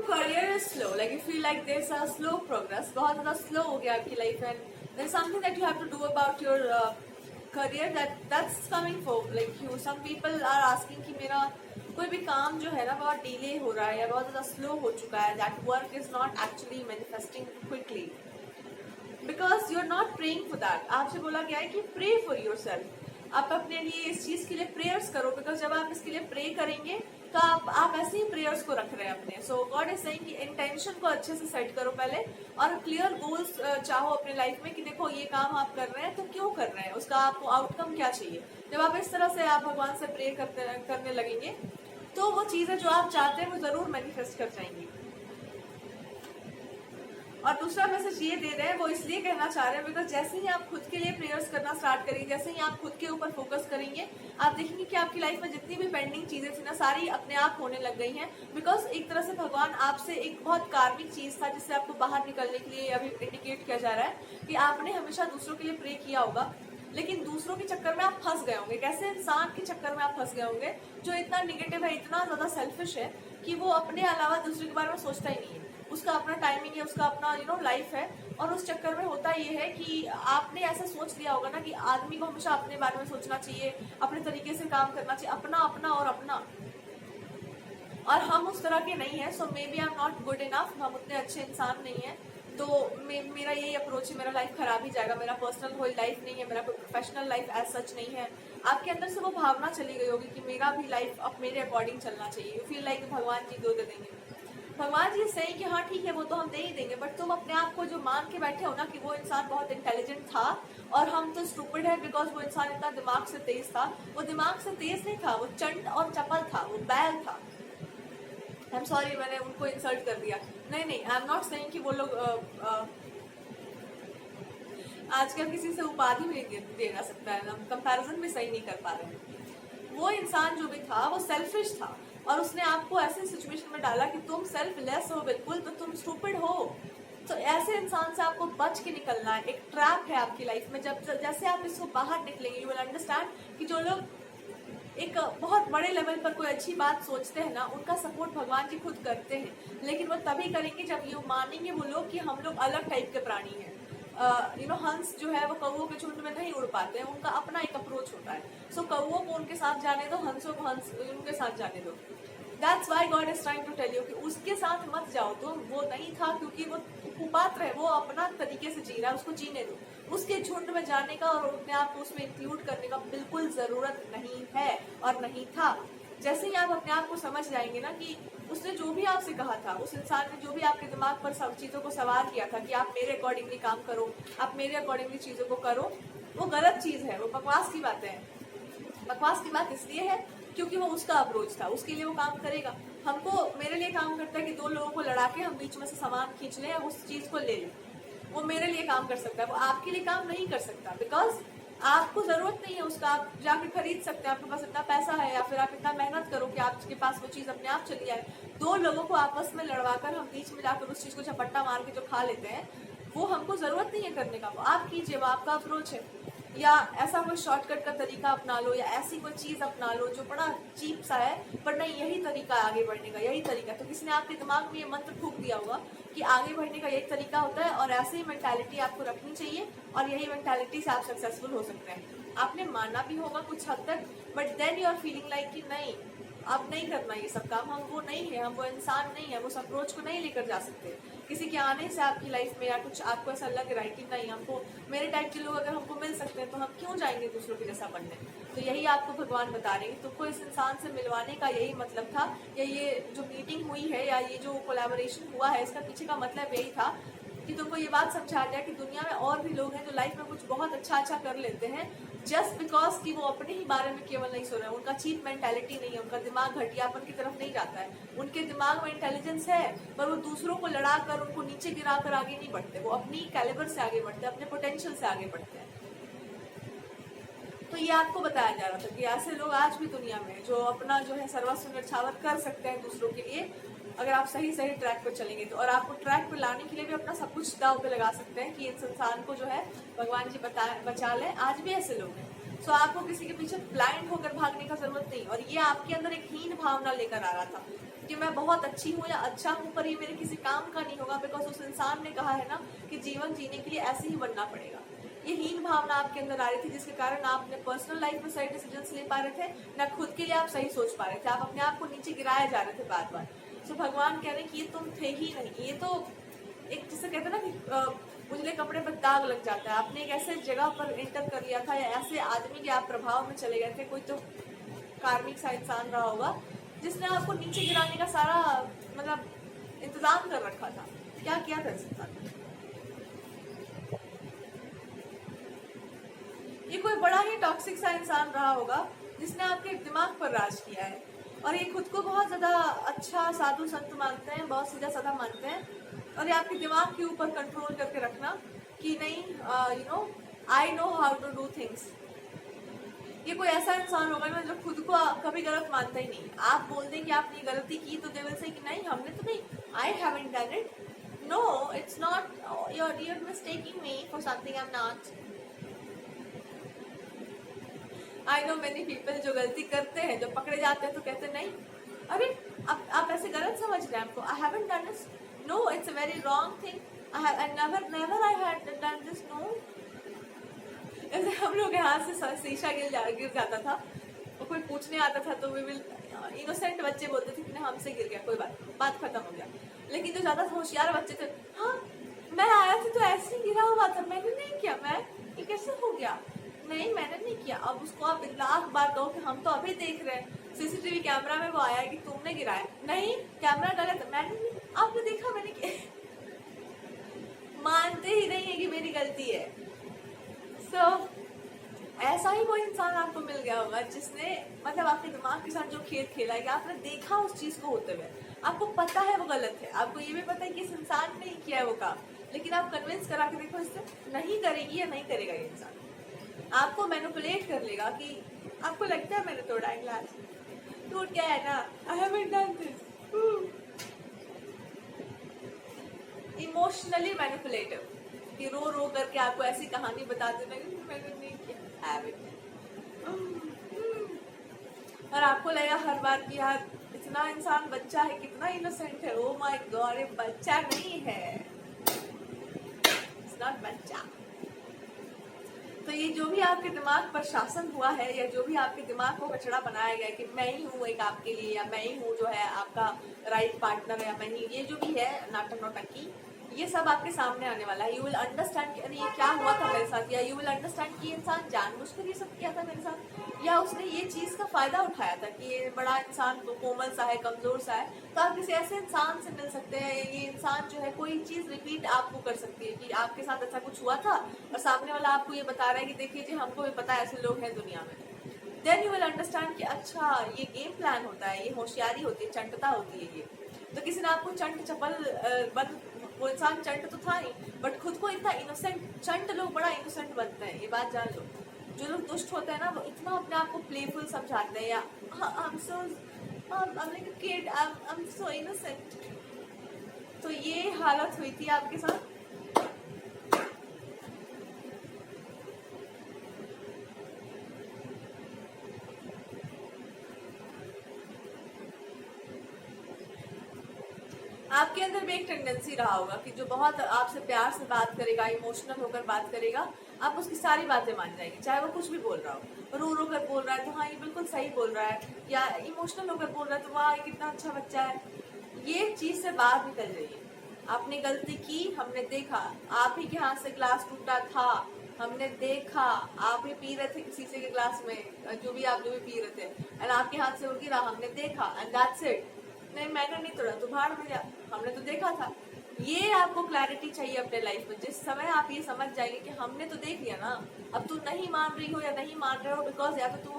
career is slow, like you feel like there's a slow progress, बहुत ज़्यादा slow हो गया आपकी life, and there's something that you have to do about your career that's coming for like you. Some people are asking कि मेरा कोई भी काम जो है ना बहुत डिले हो रहा है या बहुत ज़्यादा स्लो हो चुका है, that work is not actually manifesting quickly because you're not praying for that. आपसे बोला गया है कि pray for yourself. आप अपने लिए इस चीज के लिए प्रेयर्स करो, बिकॉज जब आप इसके लिए प्रे करेंगे तो आप ऐसे ही प्रेयर्स को रख रहे हैं अपने. सो गॉड इज सेइंग कि इंटेंशन को अच्छे से सेट करो पहले, और क्लियर गोल्स चाहो अपने लाइफ में कि देखो ये काम आप कर रहे हैं तो क्यों कर रहे हैं, उसका आपको आउटकम क्या चाहिए. जब आप इस तरह से आप भगवान से प्रे करने लगेंगे तो वो चीजें जो आप चाहते हैं वो जरूर मैनिफेस्ट कर जाएंगी. और दूसरा मैसेज ये दे रहे हैं, वो इसलिए कहना चाह रहे हैं बिकॉज जैसे ही आप खुद के लिए प्रेयर्स करना स्टार्ट करेंगे, जैसे ही आप खुद के ऊपर फोकस करेंगे, आप देखेंगे कि आपकी लाइफ में जितनी भी पेंडिंग चीजें थी ना सारी अपने आप होने लग गई हैं. बिकॉज एक तरह से भगवान आपसे एक बहुत कार्मिक चीज था जिससे आपको बाहर निकलने के लिए अभी इंडिकेट किया जा रहा है कि आपने हमेशा दूसरों के लिए प्रे किया होगा, लेकिन दूसरों के चक्कर में आप फंस गए होंगे. कैसे इंसान के चक्कर में आप फंस गए होंगे जो इतना निगेटिव है, इतना ज्यादा सेल्फिश है कि वो अपने अलावा दूसरे के बारे में सोचता ही नहीं है. उसका अपना टाइमिंग है, उसका अपना लाइफ है, और उस चक्कर में होता ये है कि आपने ऐसा सोच लिया होगा ना कि आदमी को हमेशा अपने बारे में सोचना चाहिए, अपने तरीके से काम करना चाहिए, अपना अपना और अपना. और हम उस तरह के नहीं है. So maybe I am not good enough, हम उतने अच्छे इंसान नहीं है, तो मेरा यही अप्रोच है, मेरा लाइफ खराब ही जाएगा, मेरा पर्सनल कोई लाइफ नहीं है, मेरा कोई प्रोफेशनल लाइफ एज सच नहीं है. आपके अंदर से वो भावना चली गई होगी कि मेरा भी लाइफ अब मेरे अकॉर्डिंग चलना चाहिए. यू फील लाइक भगवान जी दे देंगे. भगवान जी सही कि हाँ ठीक है वो तो हम दे ही देंगे, बट तुम अपने आप को जो मान के बैठे हो ना कि वो इंसान बहुत इंटेलिजेंट था और हम तो स्टूपिड है बिकॉज वो इंसान इतना दिमाग से तेज था. वो दिमाग से तेज नहीं था, वो चंट और चपल था, वो बैल था. आई एम सॉरी, मैंने उनको इंसल्ट कर दिया. नहीं, आई एम नॉट सेइंग कि वो लोग आजकल किसी से उपाधि भी दे जा सकता है, हम कंपैरिजन भी सही नहीं कर पा रहे हैं. वो इंसान जो भी था वो सेल्फिश था और उसने आपको ऐसे सिचुएशन में डाला कि तुम सेल्फलेस हो बिल्कुल, तो तुम स्टूपिड हो. तो ऐसे इंसान से आपको बच के निकलना है. एक ट्रैप है आपकी लाइफ में. जब जैसे आप इसको बाहर निकलेंगे यू विल अंडरस्टैंड कि जो लोग एक बहुत बड़े लेवल पर कोई अच्छी बात सोचते हैं ना, उनका सपोर्ट भगवान जी खुद करते हैं, लेकिन वो तभी करेंगे जब ये मानेंगे वो लोग कि हम लोग अलग टाइप के प्राणी हैं. हंस जो है वो कौवों के झुंड में नहीं उड़ पाते हैं, उनका अपना एक अप्रोच होता है. सो कौवों को उनके साथ जाने दो, हंसों को उनके साथ जाने दो. That's why God is trying to tell you कि उसके साथ मत जाओ. तो वो नहीं था क्योंकि वो कुपात्र है, वो अपना तरीके से जी रहा है, उसको जीने दो. उसके झुंड में जाने का और अपने आप को उसमें इंक्लूड करने का बिल्कुल जरूरत नहीं है और नहीं था. जैसे ही आप अपने आप को समझ जाएंगे ना कि उसने जो भी आपसे कहा था, उस इंसान ने जो भी आपके दिमाग पर सब चीजों को सवार किया था कि आप मेरे अकॉर्डिंगली काम करो, आप मेरे अकॉर्डिंगली चीजों को करो, वो गलत चीज है, वो बकवास की बातें हैं. बकवास की बात इसलिए है क्योंकि वो उसका अप्रोच था, उसके लिए वो काम करेगा. हमको मेरे लिए काम करता है कि दो लोगों को लड़ा के हम बीच में से सामान खींच लें, उस चीज को ले लें. वो मेरे लिए काम कर सकता है, वो आपके लिए काम नहीं कर सकता बिकॉज आपको जरूरत नहीं है उसका. आप जाके खरीद सकते हैं, आपके पास इतना पैसा है, या फिर आप इतना मेहनत करो कि आपके पास वो चीज अपने आप चली आए. दो लोगों को आपस में लड़वाकर हम बीच में जाकर उस चीज को झपट्टा मार के जो खा लेते हैं, वो हमको जरूरत नहीं है करने का. वो आप कीजिए, वो आपका अप्रोच है. या ऐसा कोई शॉर्टकट का तरीका अपना लो, या ऐसी कोई चीज अपना लो जो बड़ा चीप सा है, पर नहीं यही तरीका है आगे बढ़ने का, यही तरीका. तो किसी ने आपके दिमाग में ये मंत्र फूंक दिया होगा कि आगे बढ़ने का यही तरीका होता है और ऐसे ही मेंटालिटी आपको रखनी चाहिए और यही मेंटालिटी से आप सक्सेसफुल हो सकते हैं. आपने माना भी होगा कुछ हद तक, but then you are feeling like कि नहीं अब नहीं करना ये सब काम, हम वो नहीं है, हम वो इंसान नहीं है, वो उस अप्रोच को नहीं लेकर जा सकते. किसी के आने से आपकी लाइफ में या कुछ आपको ऐसा लग रहा है कि नहीं हमको मेरे टाइप के लोग अगर हमको मिल सकते हैं तो हम क्यों जाएंगे दूसरों के जैसा बनने. तो यही आपको भगवान बता रहे हैं. तुमको इस इंसान से मिलवाने का यही मतलब था, या ये जो मीटिंग हुई है या ये जो कोलैबोरेशन हुआ है इसका पीछे का मतलब यही था कि तुमको ये बात समझा जाए कि दुनिया में और भी लोग हैं जो लाइफ में कुछ बहुत अच्छा कर लेते हैं जस्ट बिकॉज कि वो अपने ही बारे में केवल नहीं सोच रहे हैं. उनका चीप मेंटालिटी नहीं है, उनका दिमाग घटियापन की तरफ नहीं जाता है. उनके दिमाग में इंटेलिजेंस है, पर वो दूसरों को लड़ाकर उनको नीचे गिराकर आगे नहीं बढ़ते. वो अपनी कैलिबर से आगे बढ़ते हैं, अपने पोटेंशियल से आगे बढ़ते हैं. तो ये आपको बताया जा रहा था कि ऐसे लोग आज भी दुनिया में जो अपना जो है सर्वस्व न्यौछावर कर सकते हैं दूसरों के लिए, अगर आप सही ट्रैक पर चलेंगे तो. और आपको ट्रैक पर लाने के लिए भी अपना सब कुछ दाव पे लगा सकते हैं कि इस इंसान को जो है भगवान जी बचा लें. आज भी ऐसे लोग हैं. सो आपको किसी के पीछे ब्लाइंड होकर भागने का जरूरत नहीं. और ये आपके अंदर एक हीन भावना लेकर आ रहा था. कि मैं बहुत अच्छी हूँ या अच्छा हूँ, पर ये मेरे किसी काम का नहीं होगा, बिकॉज उस इंसान ने कहा है ना कि जीवन जीने के लिए ऐसे ही बनना पड़ेगा। ये हीन भावना आपके अंदर आ रही थी, जिसके कारण आप अपने पर्सनल लाइफ में सही डिसीजंस ले पा रहे थे, ना खुद के लिए आप सही सोच पा रहे थे, आप अपने आप को नीचे गिराए जा रहे थे बार बार। सो भगवान कह रहे हैं कि ये तुम थे ही नहीं, ये तो एक जिसे कहते हैं ना कि उजले कपड़े पर दाग लग जाता है। आपने एक ऐसे जगह पर एंटर कर लिया था या ऐसे आदमी के आप प्रभाव में चले गए थे, कोई तो कार्मिक सा इंसान रहा होगा जिसने आपको नीचे गिराने का सारा मतलब इंतजाम कर रखा था। क्या किया था इस इंसान ने? ये कोई बड़ा ही टॉक्सिक सा इंसान रहा होगा जिसने आपके दिमाग पर राज किया है, और ये खुद को बहुत ज्यादा अच्छा साधु संत मानते हैं, बहुत सीधा साधा मानते हैं, और ये आपके दिमाग के ऊपर कंट्रोल करके रखना कि नहीं you know I know how to do things. ये कोई ऐसा इंसान होगा ना जो खुद को कभी गलत मानता ही नहीं। आप बोल दें कि आपने गलती की तो दे विल से कि नहीं हमने तो नहीं, I haven't done it, no it's not, you're mistaking me for something I'm not। I know many people जो गलती करते हैं, जो पकड़े जाते हैं तो कहते हैं नहीं अरे आप ऐसे गलत समझ रहे हैं हमको, I haven't done this, no it's a very wrong thing, I never I had done this, no. ऐसे हम लोग यहाँ से शीशा गिर जाता था और कोई पूछने आता था तो वी विल इनोसेंट बच्चे बोलते थे कि हमसे गिर गया, कोई बात खत्म हो गया। लेकिन जो ज्यादा होशियार बच्चे थे, हाँ मैं आया था तो ऐसे ही गिरा हुआ था, मैंने नहीं किया, मैं ये कैसे हो गया, नहीं मैंने नहीं किया। अब उसको आप लाख बार कहो कि हम तो अभी देख रहे हैं सीसीटीवी कैमरा में वो आया कि तुमने गिराया, नहीं कैमरा गलत है, मैंने नहीं, आपने देखा मैंने किया। मानते ही नहीं है कि मेरी गलती है। सो ऐसा ही कोई इंसान आपको मिल गया होगा जिसने मतलब आपके दिमाग के साथ जो खेल खेला है कि आपने देखा उस चीज को होते हुए, आपको पता है वो गलत है, आपको ये भी पता है कि इस इंसान ने ही किया है वो काम, लेकिन आप कन्विंस करा के देखो इससे नहीं करेगी या नहीं करेगा ये इंसान, आपको मैनिपुलेट कर लेगा कि आपको लगता है मैंने तोड़ा है ग्लास, टूट गया है ना, आई haven't done this. Emotionally manipulative कि रो रो करके आपको ऐसी कहानी बता देना कि मैंने नहीं किया, और आपको लगा हर बार कि यार इतना इंसान बच्चा है, कितना इनोसेंट है, ओ माय गॉड ये बच्चा नहीं है, इट्स नॉट बच्चा। तो ये जो भी आपके दिमाग पर शासन हुआ है या जो भी आपके दिमाग को कचड़ा बनाया गया कि मैं ही हूँ एक आपके लिए, या मैं ही हूँ जो है आपका राइट पार्टनर, या मैं ही, ये जो भी है नाटक नौटंकी, ये सब आपके सामने आने वाला है। यू विल अंडरस्टैंड कि अरे ये क्या हुआ था मेरे साथ, या यू विल अंडरस्टैंड कि इंसान जानबूझकर ये सब किया था मेरे साथ, या उसने ये चीज का फायदा उठाया था कि ये बड़ा इंसान तो कोमल सा है, कमजोर सा है, तो आप किसी ऐसे इंसान से मिल सकते हैं, ये इंसान जो है कोई चीज रिपीट आपको कर सकती है कि आपके साथ ऐसा कुछ हुआ था और सामने वाला आपको ये बता रहा है कि देखिए जी हमको भी पता है ऐसे लोग हैं दुनिया में। देन यू विल अंडरस्टैंड कि अच्छा ये गेम प्लान होता है, ये होशियारी होती है, चंटता होती है ये। तो किसी ने आपको चंट चपल वो इंसान चंट तो था नहीं, बट खुद को इतना इनोसेंट, चंट लोग बड़ा इनोसेंट बनते हैं, ये बात जान लो। जो लोग दुष्ट होते हैं ना वो इतना अपने आप को प्लेफुल समझाते हैं, या I'm like a kid, I'm so innocent। तो ये हालत हुई थी आपके साथ। आपके अंदर भी एक टेंडेंसी रहा होगा कि जो बहुत आपसे प्यार से बात करेगा, इमोशनल होकर बात करेगा, आप उसकी सारी बातें मान जाएंगे, चाहे वो कुछ भी बोल रहा हो। रो रो कर बोल रहा है तो हाँ ये बिल्कुल सही बोल रहा है, या इमोशनल होकर बोल रहा है तो वाह ये कितना अच्छा बच्चा है। ये चीज से बाहर निकल जाइए। आपने गलती की, हमने देखा, आप ही के हाथ से ग्लास टूटा था, हमने देखा, आप ही पी रहे थे शीशे के ग्लास में, जो भी पी रहे थे, एंड आपके हाथ से वो गिरा, हमने देखा, एंड दैट्स इट। नहीं मैंने नहीं तोड़ा, तो भाड़ में जा, हमने तो देखा था। ये आपको क्लैरिटी चाहिए अपने लाइफ में। जिस समय आप ये समझ जाएंगे कि हमने तो देख लिया ना, अब तुम नहीं मान रही हो या नहीं मान रहे हो बिकॉज या तो तुम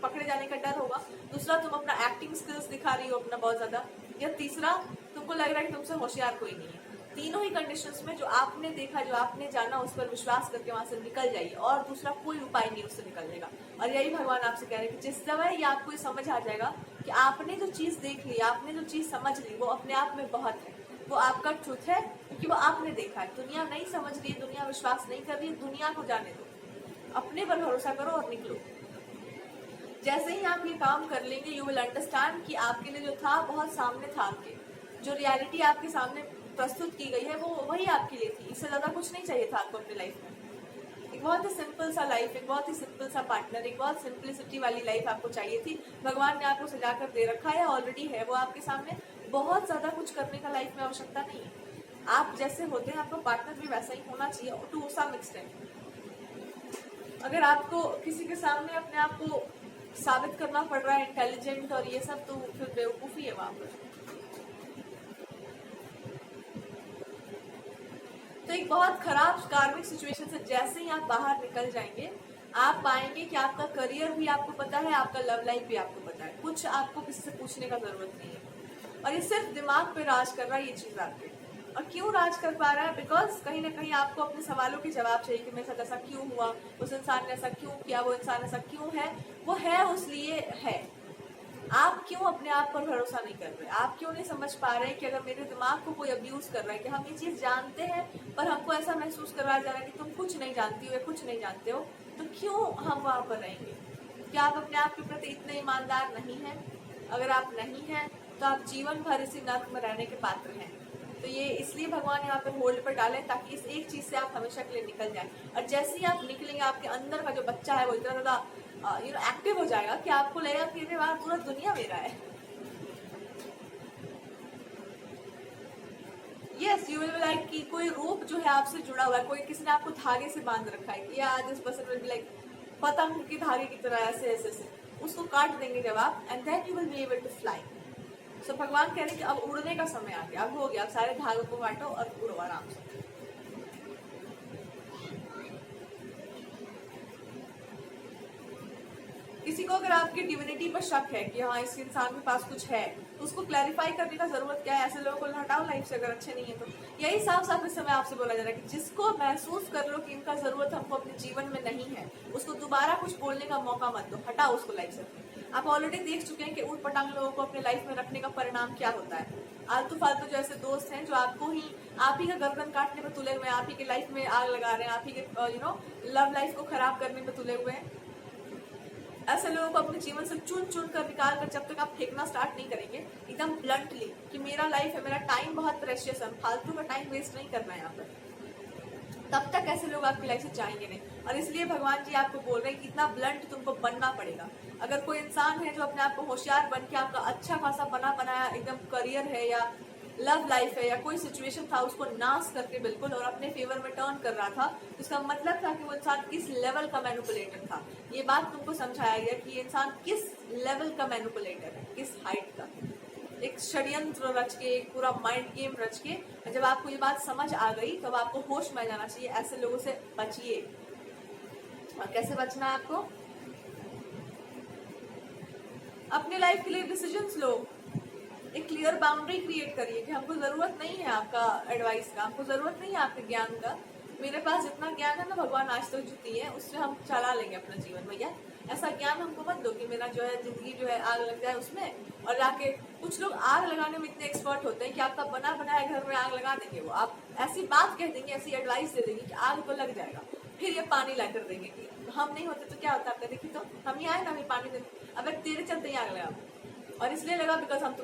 पकड़े जाने का डर होगा, दूसरा तुम अपना एक्टिंग स्किल्स दिखा रही हो अपना बहुत ज्यादा, या तीसरा तुमको लग रहा है कि तुमसे होशियार कोई नहीं है। तीनों ही कंडीशंस में जो आपने देखा, जो आपने जाना, उस पर विश्वास करके वहां से निकल जाइए, और दूसरा कोई उपाय नहीं उससे निकलने का। और यही भगवान आपसे कह रहे हैं कि जिस समय ये आपको ये समझ आ जाएगा कि आपने जो चीज देख ली, आपने जो चीज समझ ली, वो अपने आप में बहुत है, वो आपका ट्रुथ है, क्योंकि वो आपने देखा है। दुनिया नहीं समझ रही है, दुनिया विश्वास नहीं कर रही है, दुनिया को जाने दो, अपने पर भरोसा करो और निकलो। जैसे ही आप ये काम कर लेंगे यू विल अंडरस्टैंड कि आपके लिए जो था बहुत सामने था, आपके जो रियलिटी आपके सामने प्रस्तुत की गई है वो वही आपके लिए थी। इससे ज्यादा कुछ नहीं चाहिए था आपको अपनी लाइफ में। एक बहुत ही सिंपल सा लाइफ, एक बहुत ही सिंपल सा पार्टनर, एक बहुत सिंपलिसिटी वाली लाइफ आपको चाहिए थी। भगवान ने आपको सजा कर दे रखा है, ऑलरेडी है वो आपके सामने। बहुत ज्यादा कुछ करने का लाइफ में आवश्यकता नहीं है। आप जैसे होते हैं आपका पार्टनर भी वैसा ही होना चाहिए टू सम एक्सटेंट। अगर आपको किसी के सामने अपने आप को साबित करना पड़ रहा है इंटेलिजेंट और ये सब, तो फिर बेवकूफी है वहां पर। तो एक बहुत खराब कार्मिक सिचुएशन से जैसे ही आप बाहर निकल जाएंगे, आप पाएंगे कि आपका करियर भी आपको पता है, आपका लव लाइफ भी आपको पता है। कुछ आपको किसी से पूछने का जरूरत नहीं है। और ये सिर्फ दिमाग पे राज कर रहा है ये चीज आपके। और क्यों राज कर पा रहा है? बिकॉज कहीं ना कहीं आपको अपने सवालों के जवाब चाहिए कि मेरे साथ ऐसा क्यों हुआ, उस इंसान ने ऐसा क्यों किया, वो इंसान ऐसा क्यों है। वो है उसलिए है। आप क्यों अपने आप पर भरोसा नहीं कर रहे? आप क्यों नहीं समझ पा रहे कि अगर मेरे दिमाग को कोई अब्यूज कर रहा है, कि हम ये चीज जानते हैं पर हमको ऐसा महसूस करवाया जा रहा है कि तुम कुछ नहीं जानती हो या कुछ नहीं जानते हो, तो क्यों हम वहां पर रहेंगे? क्या आप अपने आप के प्रति इतने ईमानदार नहीं हैं? अगर आप नहीं हैं तो आप जीवन भर इसी नर्क में रहने के पात्र हैं। तो ये इसलिए भगवान यहाँ पे होल्ड पर डाले ताकि इस एक चीज से आप हमेशा के लिए निकल जाए। और जैसे ही आप निकलेंगे, आपके अंदर का जो बच्चा है वो इतना ज्यादा एक्टिव हो जाएगा कि आपको लगेगा कि अरे वाह, पूरा दुनिया मेरा है। Yes, you will be like कि कोई रूप जो है आपसे जुड़ा हुआ है, कोई किसी ने आपको धागे से बांध रखा है कि यार this person will be like पतंग की धागे की तरह ऐसे ऐसे ऐसे उसको काट देंगे जब आप, and then you will be able to fly. So भगवान कह रहे हैं कि अब उड़ने का समय आ गया, अब हो गया, अब सारे धागों को काटो और उड़ो आराम से। किसी को अगर आपकी डिविनिटी पर शक है कि हाँ इस इंसान के पास कुछ है, तो उसको क्लैरिफाई करने का जरूरत क्या है? ऐसे लोगों को हटाओ लाइफ से अगर अच्छे नहीं है तो। यही साफ साफ इस समय आपसे बोला जा रहा है कि जिसको महसूस कर लो कि इनका जरूरत हमको अपने जीवन में नहीं है, उसको दोबारा कुछ बोलने का मौका मत दो, हटाओ उसको लाइफ से। आप ऑलरेडी देख चुके हैं कि ऊट पटांग लोगों को अपने लाइफ में रखने का परिणाम क्या होता है। आलतू फालतू जो ऐसे दोस्त हैं जो आपको ही, आप ही का गर्दन काटने में तुले हुए हैं, आप ही के लाइफ में आग लगा रहे हैं, आप ही के लव लाइफ को खराब करने में तुले हुए हैं, ऐसे लोगों को अपने जीवन से चुन चुन कर निकाल कर जब तक आप फेंकना स्टार्ट नहीं करेंगे एकदम ब्लंटली कि मेरा लाइफ है, मेरा टाइम बहुत प्रेशियस है, फालतू का टाइम वेस्ट नहीं करना है यहाँ पर, तब तक ऐसे लोग आपकी लाइफ से जाएंगे नहीं। और इसलिए भगवान जी आपको बोल रहे हैं कि इतना ब्लंट तुमको बनना पड़ेगा। अगर कोई इंसान है जो अपने आप को होशियार बन के आपका अच्छा खासा बना बनाया एकदम करियर है या लव लाइफ है या कोई सिचुएशन था उसको नाश करके बिल्कुल और अपने फेवर में टर्न कर रहा था, इसका मतलब था कि वो इंसान किस लेवल का मैनिपुलेटर था। ये बात तुमको समझाया गया कि ये इंसान किस लेवल का मैनिपुलेटर है, किस हाइट का। एक षड्यंत्र रच के, एक पूरा माइंड गेम रच के, जब आपको ये बात समझ आ गई तब तो आपको होश में जाना चाहिए। ऐसे लोगों से बचिए। और कैसे बचना है आपको? अपने लाइफ के लिए डिसीजंस लो, एक क्लियर बाउंड्री क्रिएट करिए कि हमको जरूरत नहीं है आपका एडवाइस का, हमको जरूरत नहीं है आपके ज्ञान का। मेरे पास जितना ज्ञान है ना भगवान आज तक जो दिए है उससे हम चला लेंगे अपना जीवन। भैया ऐसा ज्ञान हमको मत दो कि मेरा जो है जिंदगी जो है आग लग जाए उसमें। और जाके कुछ लोग आग लगाने में इतने एक्सपर्ट होते हैं कि आपका बना बनाया घर में आग लगा देंगे। वो आप ऐसी बात कह देंगे, ऐसी एडवाइस दे देंगे कि आग तो लग जाएगा, फिर ये पानी ला कर देंगे कि हम नहीं होते तो क्या होता है। देखिए तो हम ही आए ना, हमें पानी देते, अब तेरे चलते ही आग लगा। और इसलिए लगा बिकॉज हम तुम्हारे